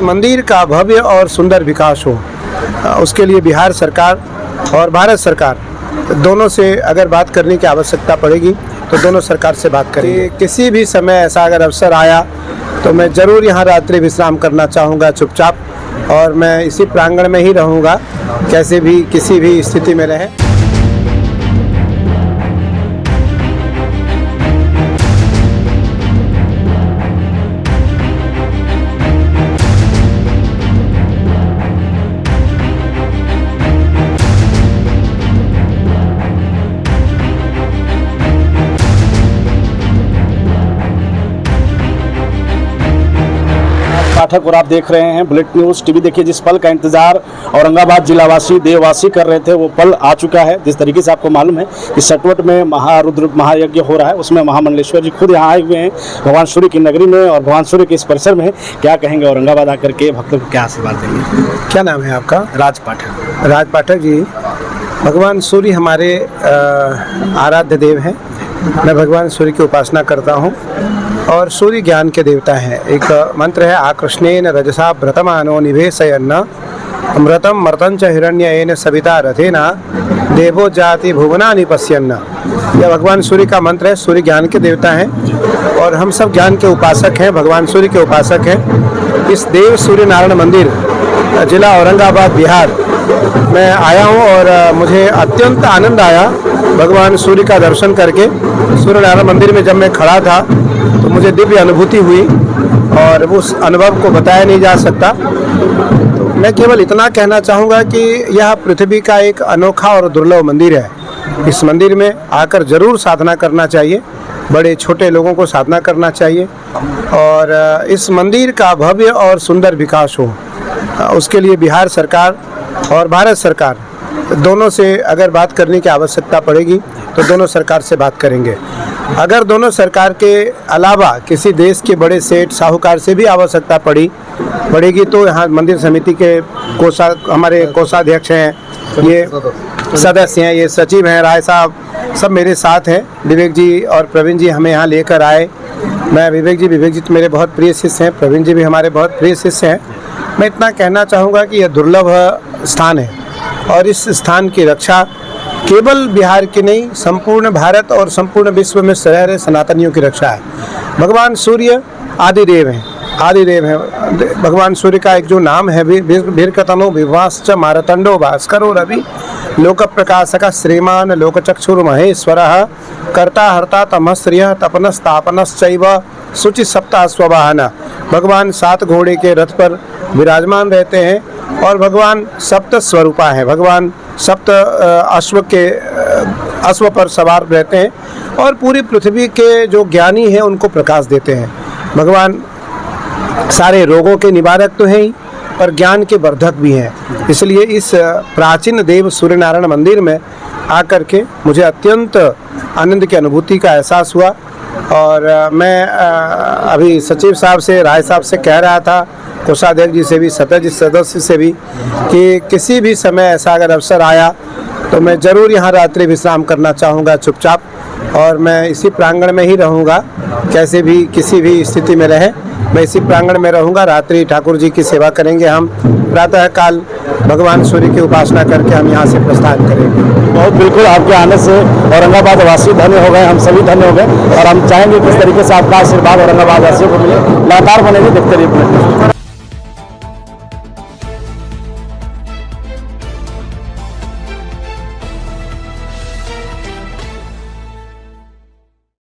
मंदिर का भव्य और सुंदर विकास हो, उसके लिए बिहार सरकार और भारत सरकार दोनों से अगर बात करने की आवश्यकता पड़ेगी तो दोनों सरकार से बात करेंगे। किसी भी समय ऐसा अगर अवसर आया तो मैं ज़रूर यहाँ रात्रि विश्राम करना चाहूँगा चुपचाप, और मैं इसी प्रांगण में ही रहूँगा कैसे भी किसी भी स्थिति में रहे। पाठक और आप देख रहे हैं बुलेट न्यूज़ टीवी। देखिए, जिस पल का इंतजार औरंगाबाद जिलावासी देववासी कर रहे थे वो पल आ चुका है। जिस तरीके से आपको मालूम है कि सटवट में महारुद्र महायज्ञ हो रहा है, उसमें महामंडलेश्वर जी खुद यहाँ आए हुए हैं भगवान सूर्य की नगरी में और भगवान सूर्य के इस परिसर में। क्या कहेंगे औरंगाबाद आकर के भक्तों को क्या आशीर्वाद देंगे? क्या नाम है आपका? राज पाठक। राज पाठक जी, भगवान सूर्य हमारे आराध्य देव हैं। मैं भगवान सूर्य की उपासना करता हूँ और सूर्य ज्ञान के देवता हैं। एक मंत्र है, आकृष्णेन रजसा व्रतमानो निवेशयन्न अमृतम मर्तंच हिरण्येन सविता रथेना देवो जाति भुवनानि पश्यन्न। यह भगवान सूर्य का मंत्र है। सूर्य ज्ञान के देवता हैं और हम सब ज्ञान के उपासक हैं, भगवान सूर्य के उपासक हैं। इस देव सूर्य नारायण मंदिर जिला औरंगाबाद बिहार मैं आया हूँ और मुझे अत्यंत आनंद आया भगवान सूर्य का दर्शन करके। सूर्य नारायण मंदिर में जब मैं खड़ा था तो मुझे दिव्य अनुभूति हुई और उस अनुभव को बताया नहीं जा सकता। तो मैं केवल इतना कहना चाहूँगा कि यह पृथ्वी का एक अनोखा और दुर्लभ मंदिर है। इस मंदिर में आकर ज़रूर साधना करना चाहिए, बड़े छोटे लोगों को साधना करना चाहिए और इस मंदिर का भव्य और सुंदर विकास हो, उसके लिए बिहार सरकार और भारत सरकार दोनों से अगर बात करने की आवश्यकता पड़ेगी तो दोनों सरकार से बात करेंगे। अगर दोनों सरकार के अलावा किसी देश के बड़े सेठ साहूकार से भी आवश्यकता पड़ेगी तो यहाँ मंदिर समिति के हमारे कोषाध्यक्ष हैं, ये सदस्य हैं, ये सचिव हैं, राय साहब सब मेरे साथ हैं। विवेक जी और प्रवीण जी हमें यहाँ लेकर आए। मैं विवेक जी तो मेरे बहुत प्रिय शिष्य हैं, प्रवीण जी भी हमारे बहुत प्रिय शिष्य हैं। मैं इतना कहना चाहूँगा कि यह दुर्लभ स्थान है और इस स्थान की रक्षा केवल बिहार की नहीं, संपूर्ण भारत और संपूर्ण विश्व में रह रहे सनातनियों की रक्षा है। भगवान सूर्य आदिदेव हैं। भगवान सूर्य का एक जो नाम है, भीर्कतनो विवाश्च मारतंडो भास्करो रवि लोक प्रकाशक श्रीमान लोकचक्षुर्महेश्वरः कर्ता हर्ता तमस्त्रिय तपनस्तापनश्चैव शुचि सप्ताह स्ववाहन। भगवान 7 घोड़े के रथ पर विराजमान रहते हैं और भगवान सप्त स्वरूपा है। भगवान सप्त अश्व पर सवार रहते हैं और पूरी पृथ्वी के जो ज्ञानी हैं उनको प्रकाश देते हैं। भगवान सारे रोगों के निवारक तो हैं ही पर ज्ञान के वर्धक भी हैं। इसलिए इस प्राचीन देव सूर्य नारायण मंदिर में आकर के मुझे अत्यंत आनंद की अनुभूति का एहसास हुआ और मैं अभी सचिव साहब से, राय साहब से कह रहा था, कोषाध्यक्ष जी से भी, सदस्य से भी, कि किसी भी समय ऐसा अगर अवसर आया तो मैं ज़रूर यहाँ रात्रि विश्राम करना चाहूँगा चुपचाप, और मैं इसी प्रांगण में ही रहूँगा कैसे भी किसी भी स्थिति में रहे। मैं इसी प्रांगण में रहूँगा। रात्रि ठाकुर जी की सेवा करेंगे हम, प्रातः काल भगवान सूर्य की उपासना करके हम यहाँ से प्रस्थान करेंगे। बहुत बिल्कुल, आपके आने से औरंगाबाद वासी धन्य हो गए, हम सभी धन्य हो गए और हम चाहेंगे किस तरीके से आपका आशीर्वाद औरंगाबाद वासियों को मिले। लगातार बने देखते रहिए।